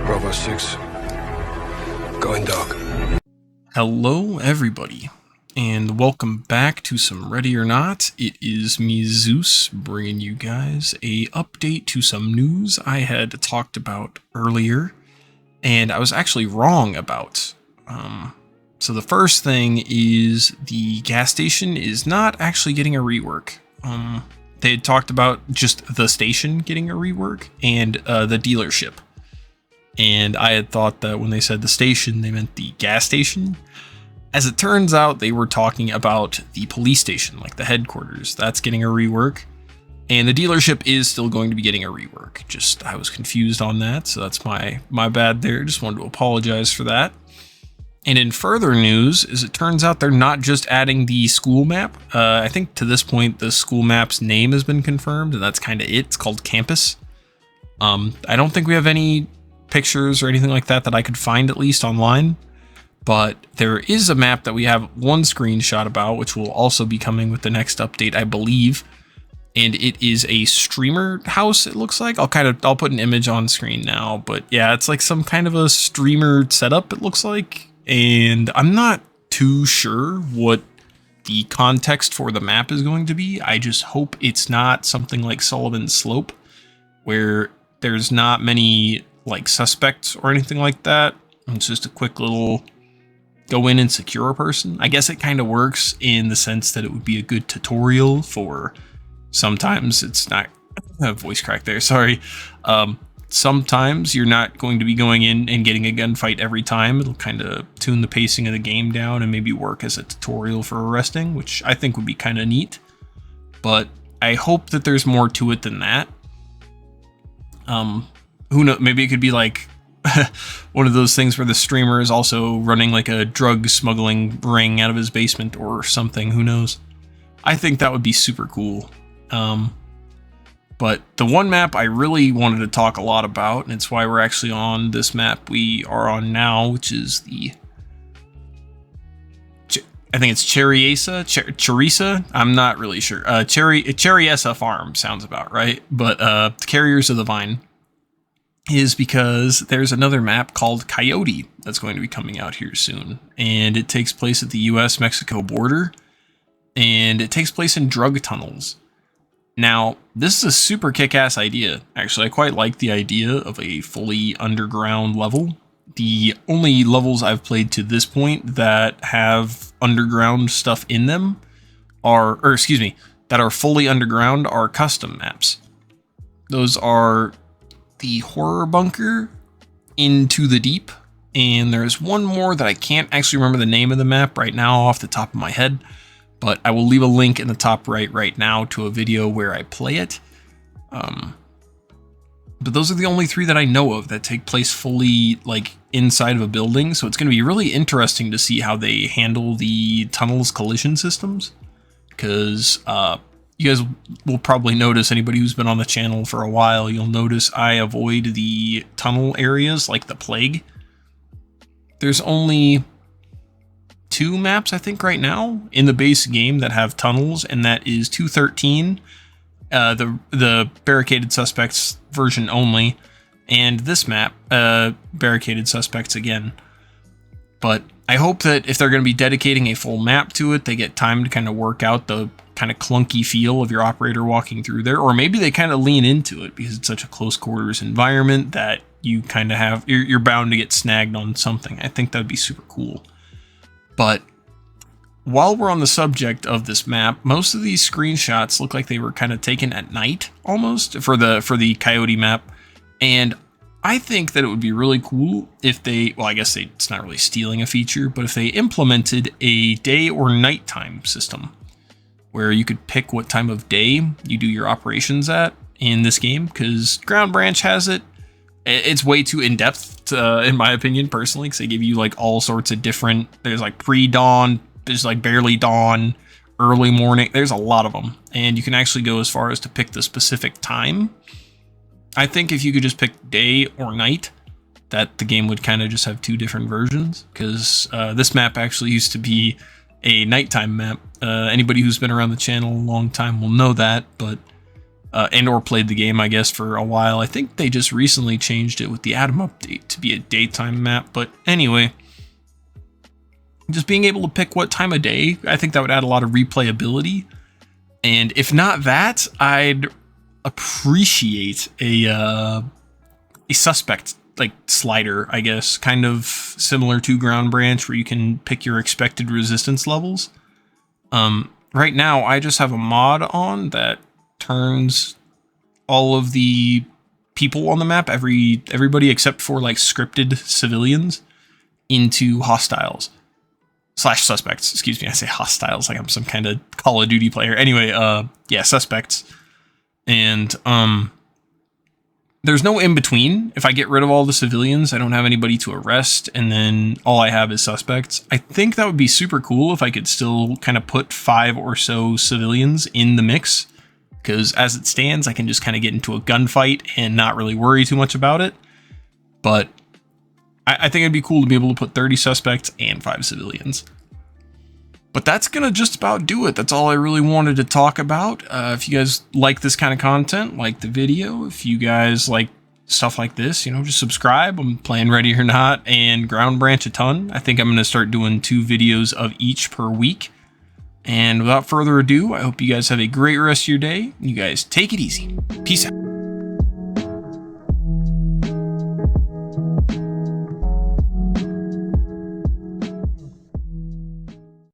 Bravo 6. Going dark. Hello everybody, and welcome back to some Ready or Not. It is me, Zeus, bringing you guys a update to some news I had talked about earlier, and I was actually wrong about. So the first thing is the gas station is not actually getting a rework. They had talked about just the station getting a rework and the dealership. And I had thought that when they said the station, they meant the gas station. As it turns out, they were talking about the police station, like the headquarters. That's getting a rework. And the dealership is still going to be getting a rework. Just, I was confused on that, so that's my bad there. Just wanted to apologize for that. And in further news, as it turns out, they're not just adding the school map. I think to this point, the school map's name has been confirmed, and that's kind of it. It's called Campus. I don't think we have any pictures or anything like that I could find, at least online, but there is a map that we have one screenshot about, which will also be coming with the next update, I believe, and it is a streamer house. It looks like I'll put an image on screen now, but yeah, it's like some kind of a streamer setup, it looks like, and I'm not too sure what the context for the map is going to be. I just hope it's not something like Sullivan's Slope, where there's not many like suspects or anything like that. It's just a quick little go in and secure a person. I guess it kind of works in the sense that it would be a good tutorial for sometimes it's not voice crack there. Sorry. Sometimes you're not going to be going in and getting a gunfight every time. It'll kind of tune the pacing of the game down and maybe work as a tutorial for arresting, which I think would be kind of neat. But I hope that there's more to it than that. Who knows? Maybe it could be like one of those things where the streamer is also running like a drug smuggling ring out of his basement or something. Who knows? I think that would be super cool. But the one map I really wanted to talk a lot about, and it's why we're actually on this map we are on now, which is the, I think it's CHERRYESSA. I'm not really sure. CHERRYESSA farm sounds about right. But the Carriers of the Vine is because there's another map called Coyote that's going to be coming out here soon. And it takes place at the US-Mexico border. And it takes place in drug tunnels. Now, this is a super kick-ass idea. Actually, I quite like the idea of a fully underground level. The only levels I've played to this point that have underground stuff in them that are fully underground are custom maps. Those are the Horror Bunker, Into the Deep, and there's one more that I can't actually remember the name of the map right now off the top of my head, but I will leave a link in the top right now to a video where I play it. But those are the only three that I know of that take place fully like inside of a building, so it's going to be really interesting to see how they handle the tunnels collision systems, because you guys will probably notice, anybody who's been on the channel for a while, you'll notice I avoid the tunnel areas like the plague. There's only 2 maps, I think, right now in the base game that have tunnels, and that is 213, the Barricaded Suspects version only, and this map, Barricaded Suspects again. But I hope that if they're going to be dedicating a full map to it, they get time to kind of work out the kind of clunky feel of your operator walking through there, or maybe they kind of lean into it because it's such a close quarters environment that you kind of have, you're bound to get snagged on something. I think that'd be super cool. But while we're on the subject of this map, most of these screenshots look like they were kind of taken at night almost for the Coyote map, and I think that it would be really cool if they, well, I guess it's not really stealing a feature, but if they implemented a day or nighttime system where you could pick what time of day you do your operations at in this game, because Ground Branch has it. It's way too in-depth, in my opinion, personally, because they give you like all sorts of different, there's like pre-dawn, there's like barely dawn, early morning, there's a lot of them. And you can actually go as far as to pick the specific time. I think if you could just pick day or night, that the game would kind of just have 2 different versions, because this map actually used to be a nighttime map. Anybody who's been around the channel a long time will know that, but and or played the game, I guess, for a while. I think they just recently changed it with the Atom update to be a daytime map. But anyway, just being able to pick what time of day, I think that would add a lot of replayability. And if not that, I'd appreciate a suspect like slider, I guess, kind of similar to Ground Branch, where you can pick your expected resistance levels. Right now, I just have a mod on that turns all of the people on the map, everybody except for like scripted civilians, into hostiles / suspects. Excuse me, I say hostiles like I'm some kind of Call of Duty player. Anyway, yeah, suspects. And there's no in between. If I get rid of all the civilians, I don't have anybody to arrest, and then all I have is suspects. I think that would be super cool if I could still kind of put 5 or so civilians in the mix, because as it stands, I can just kind of get into a gunfight and not really worry too much about it. But I think it'd be cool to be able to put 30 suspects and 5 civilians. But that's going to just about do it. That's all I really wanted to talk about. If you guys like this kind of content, like the video, if you guys like stuff like this, you know, just subscribe. I'm playing Ready or Not and Ground Branch a ton. I think I'm going to start doing 2 videos of each per week. And without further ado, I hope you guys have a great rest of your day. You guys take it easy. Peace out.